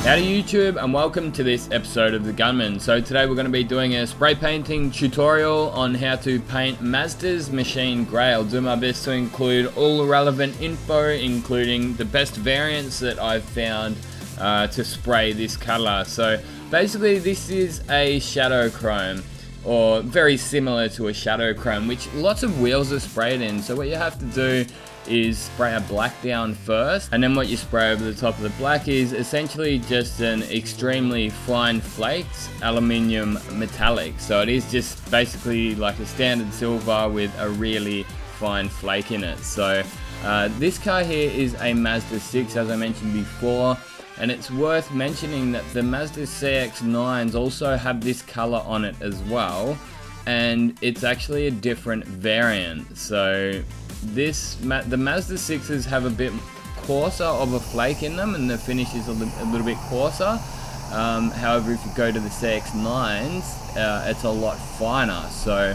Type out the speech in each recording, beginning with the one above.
Howdy YouTube, and welcome to this episode of the Gunman. So today we're going to be doing a spray painting tutorial on how to paint Mazda's machine grey. I'll do my best to include all the relevant info, including the best variants that I've found to spray this colour. So basically this is a shadow chrome, or very similar to a shadow chrome, which lots of wheels are sprayed in. So what you have to do is spray a black down first, and then what you spray over the top of the black is essentially just an extremely fine flaked aluminium metallic. So it is just basically like a standard silver with a really fine flake in it. So this car here is a Mazda 6, as I mentioned before, and it's worth mentioning that the Mazda CX-9s also have this color on it as well, and it's actually a different variant. So the Mazda 6s have a bit coarser of a flake in them, and the finish is a little bit coarser. However, if you go to the CX-9s, it's a lot finer. So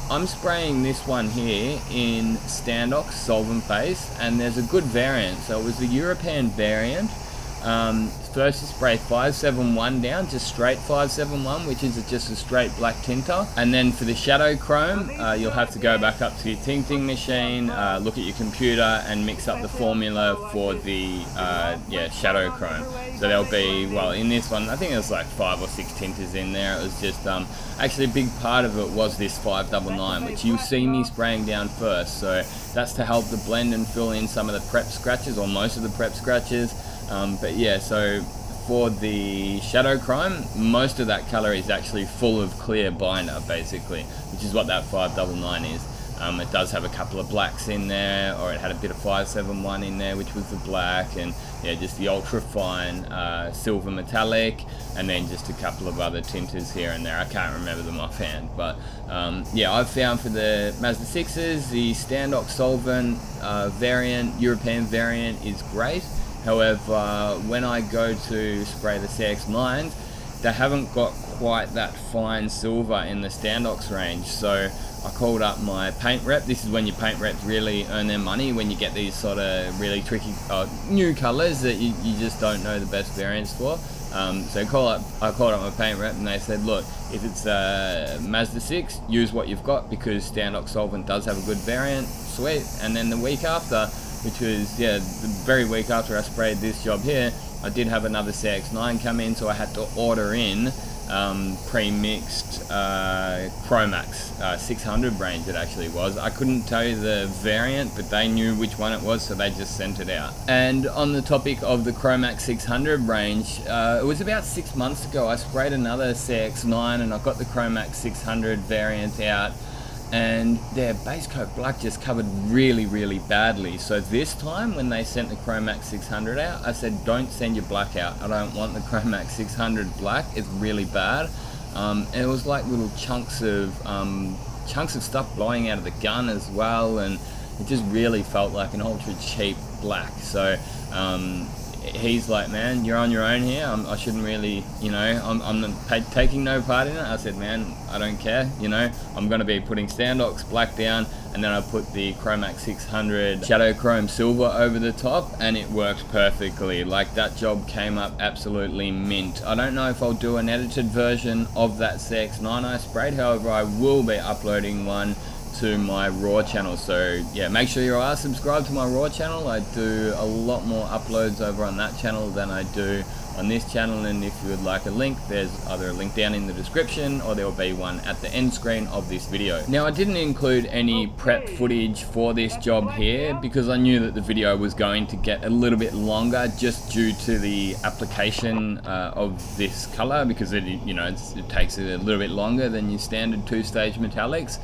I'm spraying this one here in StandUp Solvent base, and there's a good variant. So it was the European variant. First you spray 571 down, just straight 571, which is just a straight black tinter. And then for the shadow chrome, you'll have to go back up to your tinting machine, look at your computer and mix up the formula for the shadow chrome. So there'll be, well, in this one, I think there's like 5 or 6 tinters in there. It was just, actually a big part of it was this 599, which you'll see me spraying down first. So that's to help the blend and fill in some of the prep scratches, or most of the prep scratches. But yeah, so for the shadow chrome, most of that color is actually full of clear binder, basically, which is what that 599 is. It does have a couple of blacks in there, or it had a bit of 571 in there, which was the black, and yeah, just the ultra fine silver metallic, and then just a couple of other tinters here and there. I can't remember them offhand, but yeah, I've found for the Mazda 6s, the StandUp Solvent variant, European variant, is great. However, when I go to spray the CX-9s, they haven't got quite that fine silver in the StandUp range. So I called up my paint rep. This is when your paint reps really earn their money, when you get these sort of really tricky new colors that you just don't know the best variants for. So I called up my paint rep, and they said, look, if it's Mazda 6, use what you've got, because StandUp Solvent does have a good variant. Sweet. And then the week after, which was, yeah, the very week after I sprayed this job here, I did have another CX-9 come in, so I had to order in pre-mixed Chromatic 600 range it actually was. I couldn't tell you the variant, but they knew which one it was, so they just sent it out. And on the topic of the Chromatic 600 range, it was about 6 months ago I sprayed another CX-9, and I got the Chromatic 600 variant out, and their base coat black just covered really, really badly. So this time when they sent the Chromatic 600 out, I said, don't send your black out. I don't want the Chromatic 600 black. It's really bad. And it was like little chunks of stuff blowing out of the gun as well, and it just really felt like an ultra cheap black. So he's like, man, you're on your own here. I shouldn't really, I'm taking no part in it. I said, man, I don't care, I'm going to be putting StandUp's black down, and then I put the Chromatic 600 Shadow Chrome Silver over the top, and it worked perfectly. Like, that job came up absolutely mint. I don't know if I'll do an edited version of that CX-9 I sprayed, however, I will be uploading one to my Raw channel. So yeah, make sure you are subscribed to my Raw channel. I do a lot more uploads over on that channel than I do on this channel, and if you would like a link, there's either a link down in the description, or there will be one at the end screen of this video. Now, I didn't include any prep footage for this job here because I knew that the video was going to get a little bit longer, just due to the application of this color, because it takes a little bit longer than your standard 2-stage metallics.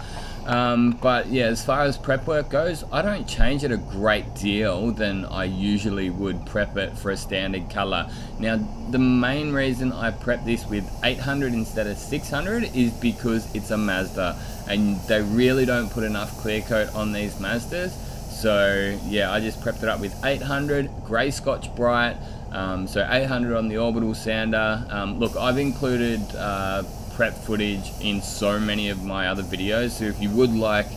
But yeah, as far as prep work goes, I don't change it a great deal than I usually would prep it for a standard color. Now, the main reason I prep this with 800 instead of 600 is because it's a Mazda, and they really don't put enough clear coat on these Mazdas. So yeah, I just prepped it up with 800 grey Scotch Bright. So 800 on the orbital sander. Look, I've included prep footage in so many of my other videos, so if you would like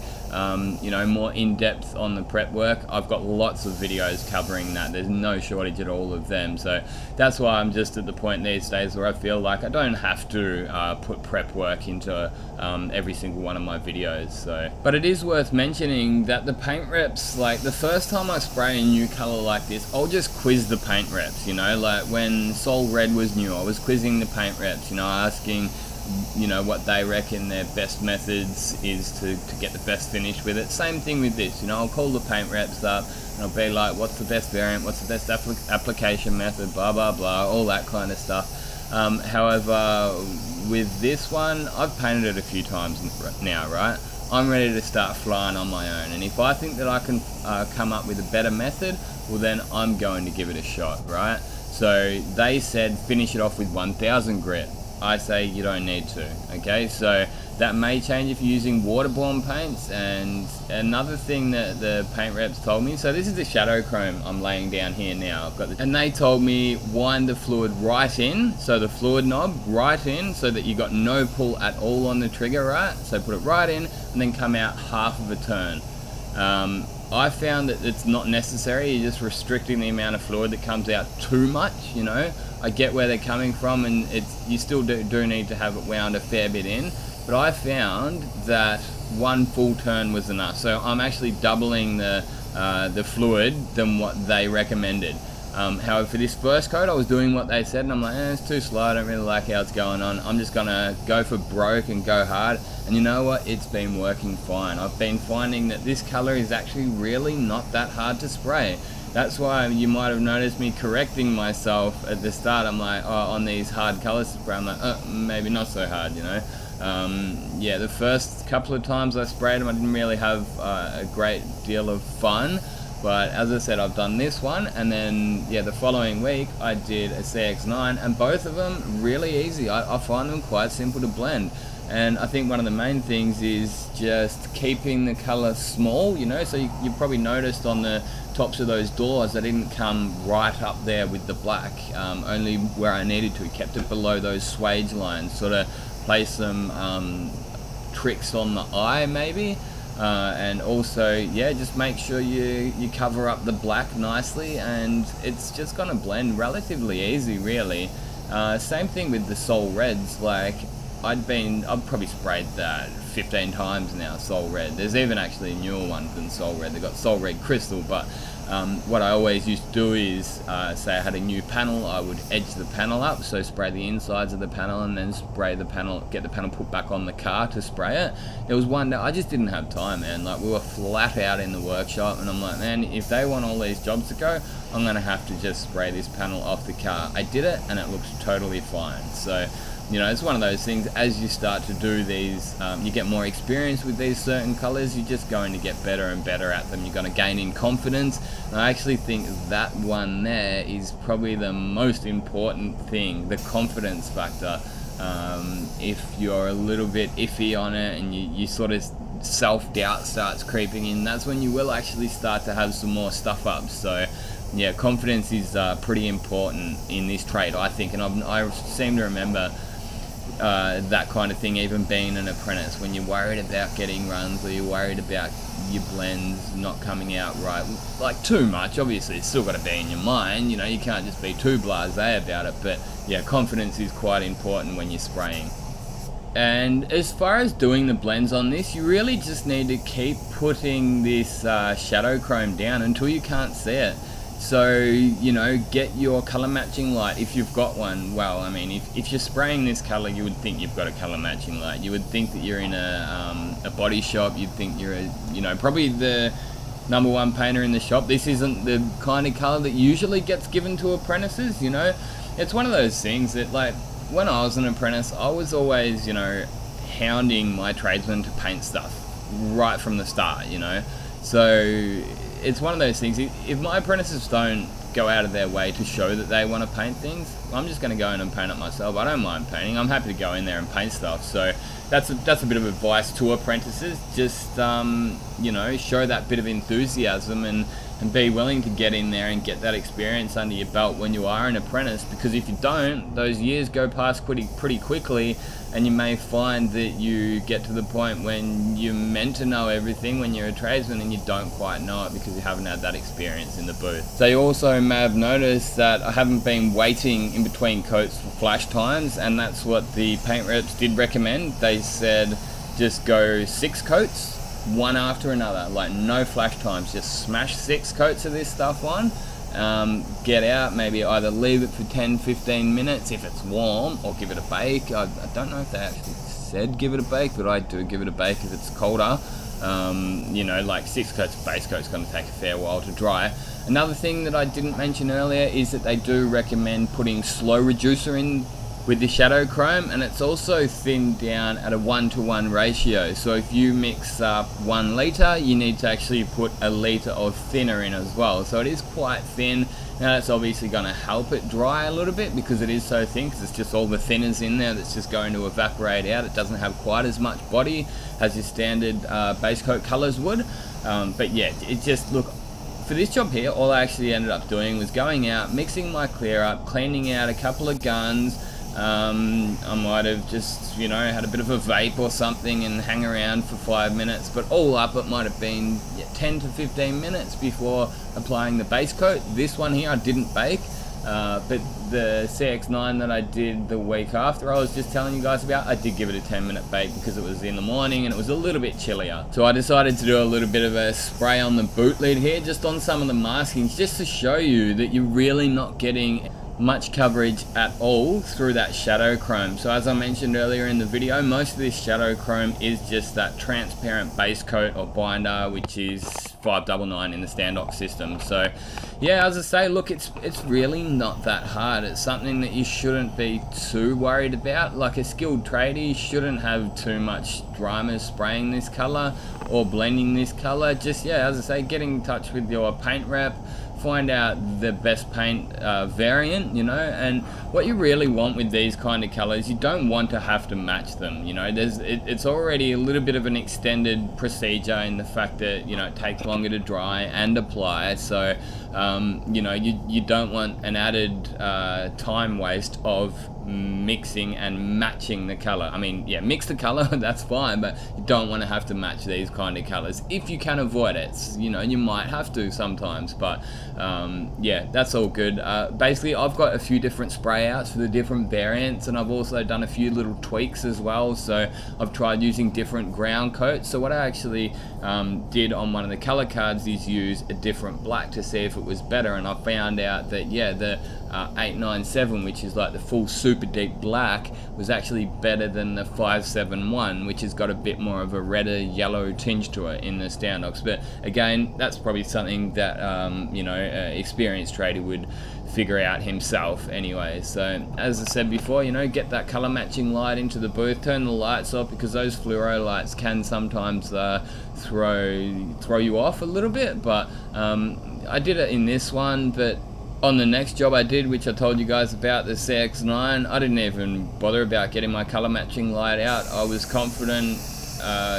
you know, more in-depth on the prep work, I've got lots of videos covering that. There's no shortage at all of them. So that's why I'm just at the point these days where I feel like I don't have to put prep work into every single one of my videos. So, but it is worth mentioning that the paint reps, like the first time I spray a new color like this, I'll just quiz the paint reps, you know, like when Sol Red was new, I was quizzing the paint reps, you know, asking, you know, what they reckon their best methods is to get the best finish with it. Same thing with this, you know, I'll call the paint reps up and I'll be like, what's the best variant, what's the best application method, blah blah blah, all that kind of stuff. However, with this one, I've painted it a few times now, right? I'm ready to start flying on my own, and if I think that I can come up with a better method, well then I'm going to give it a shot, right? So they said finish it off with 1000 grit. I say you don't need to, okay? So that may change if you're using waterborne paints. And another thing that the paint reps told me, so this is the shadow chrome I'm laying down here now. And they told me wind the fluid right in, so the fluid knob right in, so that you got no pull at all on the trigger, right? So put it right in and then come out half of a turn. I found that it's not necessary. You're just restricting the amount of fluid that comes out too much, you know. I get where they're coming from, and you still do need to have it wound a fair bit in, but I found that one full turn was enough. So I'm actually doubling the fluid than what they recommended. However, for this first coat, I was doing what they said, and I'm like, it's too slow, I don't really like how it's going on. I'm just gonna go for broke and go hard. And you know what? It's been working fine. I've been finding that this color is actually really not that hard to spray. That's why you might have noticed me correcting myself at the start. I'm like, oh, on these hard colors to spray, I'm like, oh, maybe not so hard, you know. Yeah, the first couple of times I sprayed them, I didn't really have a great deal of fun. But as I said, I've done this one, and then yeah, the following week I did a CX9, and both of them really easy. I find them quite simple to blend. And I think one of the main things is just keeping the color small, you know. So you probably noticed on the tops of those doors, I didn't come right up there with the black, only where I needed to. Kept it below those swage lines, sort of play some tricks on the eye maybe. And also, yeah, just make sure you cover up the black nicely, and it's just gonna blend relatively easy, really. Same thing with the Sol Reds. Like I've probably sprayed that 15 times now, Sol Red. There's even actually a newer one than Sol Red. They've got Sol Red Crystal, but what I always used to do is, say I had a new panel, I would edge the panel up, so spray the insides of the panel and then spray the panel, get the panel put back on the car to spray it. There was one day I just didn't have time, man. Like, we were flat out in the workshop, and I'm like, man, if they want all these jobs to go, I'm gonna have to just spray this panel off the car. I did it, and it looks totally fine. So, you know, it's one of those things, as you start to do these, you get more experience with these certain colors, you're just going to get better and better at them. You're going to gain in confidence. And I actually think that one there is probably the most important thing, the confidence factor. If you're a little bit iffy on it and you sort of self-doubt starts creeping in, that's when you will actually start to have some more stuff up. So yeah, confidence is pretty important in this trade, I think. And I seem to remember that kind of thing even being an apprentice, when you're worried about getting runs, or you're worried about your blends not coming out right, like too much. Obviously it's still got to be in your mind, you know, you can't just be too blasé about it, but yeah, confidence is quite important when you're spraying. And as far as doing the blends on this, you really just need to keep putting this shadow chrome down until you can't see it. So, you know, get your color matching light if you've got one. Well, I mean, if you're spraying this color, you would think you've got a color matching light. You would think that you're in a body shop. You'd think you're probably the #1 painter in the shop. This isn't the kind of color that usually gets given to apprentices, you know. It's one of those things that, like, when I was an apprentice, I was always, you know, hounding my tradesmen to paint stuff right from the start, you know. So it's one of those things, if my apprentices don't go out of their way to show that they want to paint things, I'm just going to go in and paint it myself. I don't mind painting. I'm happy to go in there and paint stuff. So that's a bit of advice to apprentices. Just, you know, show that bit of enthusiasm and and be willing to get in there and get that experience under your belt when you are an apprentice, because if you don't, those years go past pretty quickly, and you may find that you get to the point when you're meant to know everything when you're a tradesman and you don't quite know it because you haven't had that experience in the booth. So you also may have noticed that I haven't been waiting in between coats for flash times, and that's what the paint reps did recommend. They said just go 6 coats, one after another, like no flash times, just smash 6 coats of this stuff on. Get out, maybe either leave it for 10-15 minutes if it's warm, or give it a bake. I don't know if they actually said give it a bake, but I do give it a bake if it's colder. You know, like 6 coats of base coat's going to take a fair while to dry. Another thing that I didn't mention earlier is that they do recommend putting slow reducer in with the shadow chrome, and it's also thinned down at a 1-to-1 ratio. So if you mix up 1 litre, you need to actually put a litre of thinner in as well. So it is quite thin. Now that's obviously going to help it dry a little bit because it is so thin, because it's just all the thinners in there that's just going to evaporate out. It doesn't have quite as much body as your standard base coat colours would. But yeah, it just, look, for this job here, all I actually ended up doing was going out, mixing my clear up, cleaning out a couple of guns. I might have just, you know, had a bit of a vape or something and hang around for 5 minutes, but all up it might have been 10 to 15 minutes before applying the base coat. This one here I didn't bake, but the CX-9 that I did the week after I was just telling you guys about, I did give it a 10-minute bake because it was in the morning and it was a little bit chillier. So I decided to do a little bit of a spray on the boot lid here, just on some of the maskings, just to show you that you're really not getting much coverage at all through that shadow chrome. So as I mentioned earlier in the video, most of this shadow chrome is just that transparent base coat or binder, which is 599 in the StandUp system. So yeah, as I say, look, it's really not that hard. It's something that you shouldn't be too worried about. Like a skilled tradie shouldn't have too much drama spraying this color or blending this color. Just, yeah, as I say, get in touch with your paint rep, find out the best paint variant, you know. And what you really want with these kind of colors, you don't want to have to match them, you know. It's already a little bit of an extended procedure in the fact that, you know, it takes longer to dry and apply. So you know, you don't want an added time waste of mixing and matching the color. I mean, yeah, mix the color, that's fine, but you don't want to have to match these kind of colors if you can avoid it. You know, you might have to sometimes, but yeah, that's all good. Basically, I've got a few different spray outs for the different variants, and I've also done a few little tweaks as well. So I've tried using different ground coats. So what I actually did on one of the color cards is use a different black to see if it was better, and I found out that, yeah, the 897, which is like the full super deep black, was actually better than the 571, which has got a bit more of a redder yellow tinge to it in the StandUps. But again, that's probably something that you know, experienced trader would figure out himself anyway. So as I said before, you know, get that color matching light into the booth, turn the lights off, because those fluoro lights can sometimes throw you off a little bit. But I did it in this one, but on the next job I did, which I told you guys about, the CX-9, I didn't even bother about getting my color matching light out. I was confident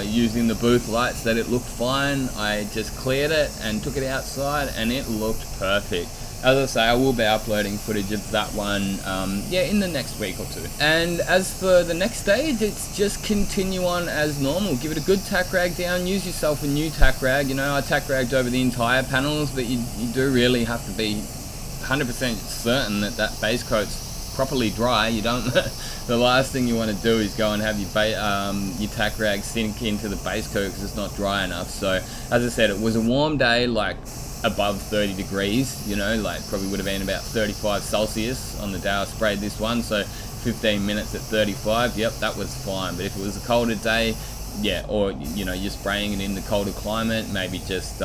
using the booth lights that it looked fine. I just cleared it and took it outside and it looked perfect. As I say, I will be uploading footage of that one, yeah, in the next week or two. And as for the next stage, it's just continue on as normal. Give it a good tack rag down, use yourself a new tack rag. You know, I tack ragged over the entire panels, but you do really have to be 100% certain that that base coat's properly dry. You don't, the last thing you want to do is go and have your tack rag sink into the base coat because it's not dry enough. So as I said, it was a warm day, like above 30 degrees, you know, like probably would have been about 35 Celsius on the day I sprayed this one. So 15 minutes at 35, yep, that was fine. But if it was a colder day, yeah, or, you know, you're spraying it in the colder climate, maybe just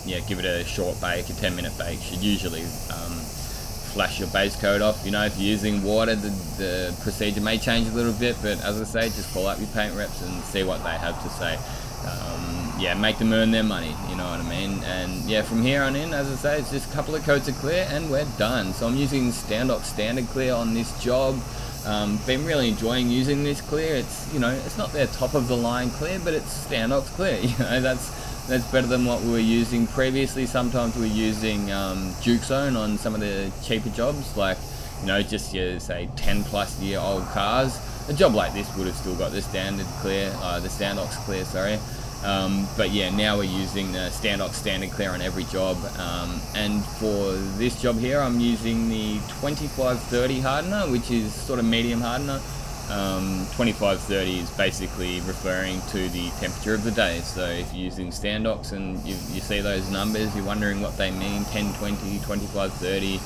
yeah, give it a short bake. A 10-minute bake should usually flash your base coat off. You know, if you're using water, the procedure may change a little bit, but as I say, just call up your paint reps and see what they have to say. Yeah, make them earn their money, you know what I mean. And yeah, from here on in, as I say, it's just a couple of coats of clear and we're done. So I'm using StandUp Standard Clear on this job. Been really enjoying using this clear. It's, you know, it's not their top of the line clear, but it's StandUp clear. You know, that's That's better than what we were using previously. Sometimes we were using Duke Zone on some of the cheaper jobs, like, you know, just your, say, 10-plus-year-old cars. A job like this would have still got the standard clear, the Standox clear, sorry. But yeah, now we're using the Standox standard clear on every job. And for this job here, I'm using the 2530 hardener, which is sort of medium hardener. 2530 is basically referring to the temperature of the day. So if you're using Standox and you see those numbers, you're wondering what they mean, 1020, 2530,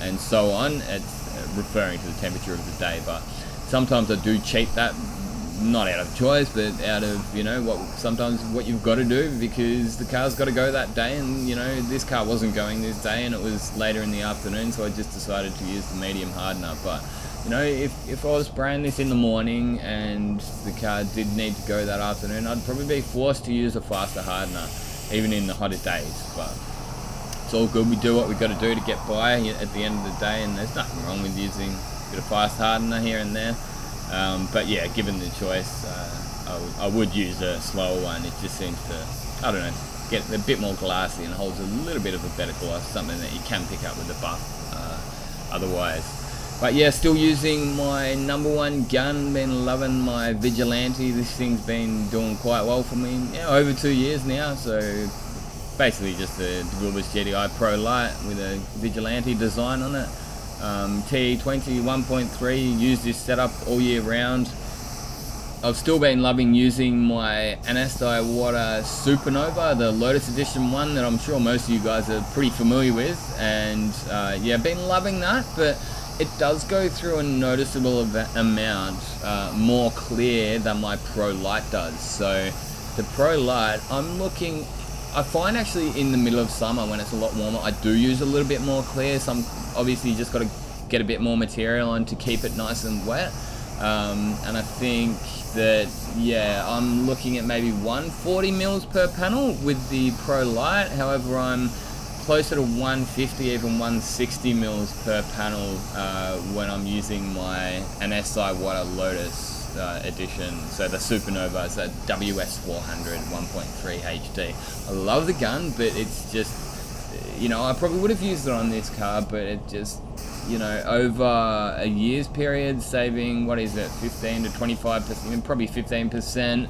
and so on, it's referring to the temperature of the day. But sometimes I do cheat that, not out of choice, but out of, you know, sometimes what you've got to do, because the car's got to go that day, and, you know, this car wasn't going this day and it was later in the afternoon, so I just decided to use the medium hardener. But, you know, if I was spraying this in the morning and the car did need to go that afternoon, I'd probably be forced to use a faster hardener, even in the hotter days. But it's all good. We do what we got to do to get by at the end of the day, and there's nothing wrong with using a bit of fast hardener here and there. But yeah, given the choice, I would use a slower one. It just seems to, I don't know, get a bit more glassy and holds a little bit of a better gloss, something that you can pick up with the buff otherwise. But yeah, still using my #1 gun, been loving my Vigilante. This thing's been doing quite well for me, yeah, over 2 years now. So basically just the Wilburs GTI Pro Lite with a Vigilante design on it. TE20 1.3, use this setup all year round. I've still been loving using my MSDS Water Supernova, the Lotus Edition one that I'm sure most of you guys are pretty familiar with, and yeah, been loving that, but it does go through a noticeable amount more clear than my Pro Lite does. So the Pro Lite, I find actually in the middle of summer when it's a lot warmer, I do use a little bit more clear. Obviously you just got to get a bit more material on to keep it nice and wet. And I think that, yeah, I'm looking at maybe 140 mils per panel with the Pro Lite. However, I'm closer to 150, even 160 mils per panel when I'm using my MSDS Water Lotus edition. So the Supernova is a WS400 1.3 HD. I love the gun, but it's just, you know, I probably would have used it on this car, but it just, you know, over a year's period, saving, what is it, 15 to 25%, probably 15%.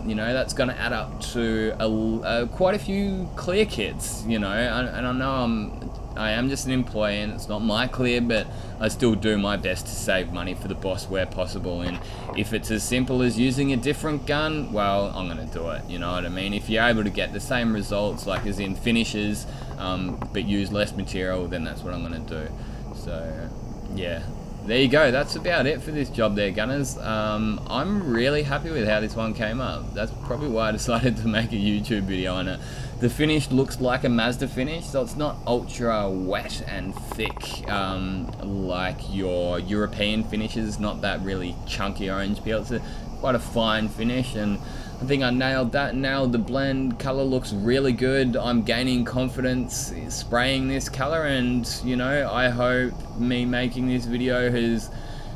You know, that's going to add up to quite a few clear kits, you know, and I know I am just an employee and it's not my clear, but I still do my best to save money for the boss where possible. And if it's as simple as using a different gun, well, I'm going to do it, you know what I mean? If you're able to get the same results, like as in finishes, but use less material, then that's what I'm going to do. So yeah, there you go. That's about it for this job there, gunners. I'm really happy with how this one came up. That's probably why I decided to make a YouTube video on it. The finish looks like a Mazda finish, so it's not ultra wet and thick like your European finishes, not that really chunky orange peel. It's quite a fine finish, and I think I nailed that, nailed the blend. Color looks really good. I'm gaining confidence spraying this color, and you know, I hope me making this video has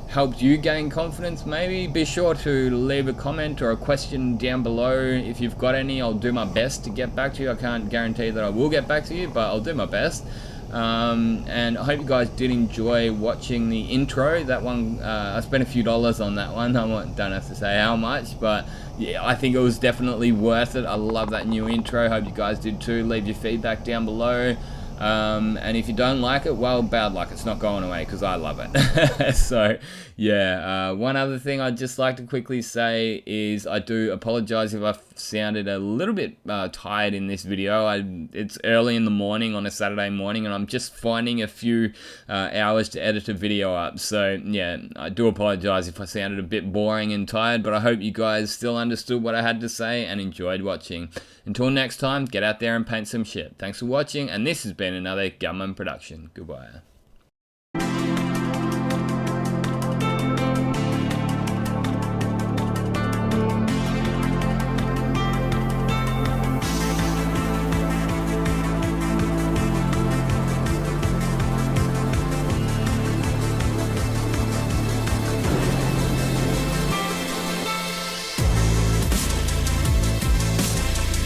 helped you gain confidence. Maybe be sure to leave a comment or a question down below if you've got any. I'll do my best to get back to you. I can't guarantee that I will get back to you, but I'll do my best. And I hope you guys did enjoy watching the intro. That one, I spent a few dollars on that one. I don't have to say how much, but yeah, I think it was definitely worth it. I love that new intro. Hope you guys did too. Leave your feedback down below. And if you don't like it, well, bad luck. It's not going away because I love it. So yeah, one other thing I'd just like to quickly say is I do apologize if I sounded a little bit tired in this video. It's early in the morning on a Saturday morning, and I'm just finding a few hours to edit a video up. So yeah, I do apologize if I sounded a bit boring and tired, but I hope you guys still understood what I had to say and enjoyed watching. Until next time, get out there and paint some shit. Thanks for watching, and this has been another Gunman production. Goodbye.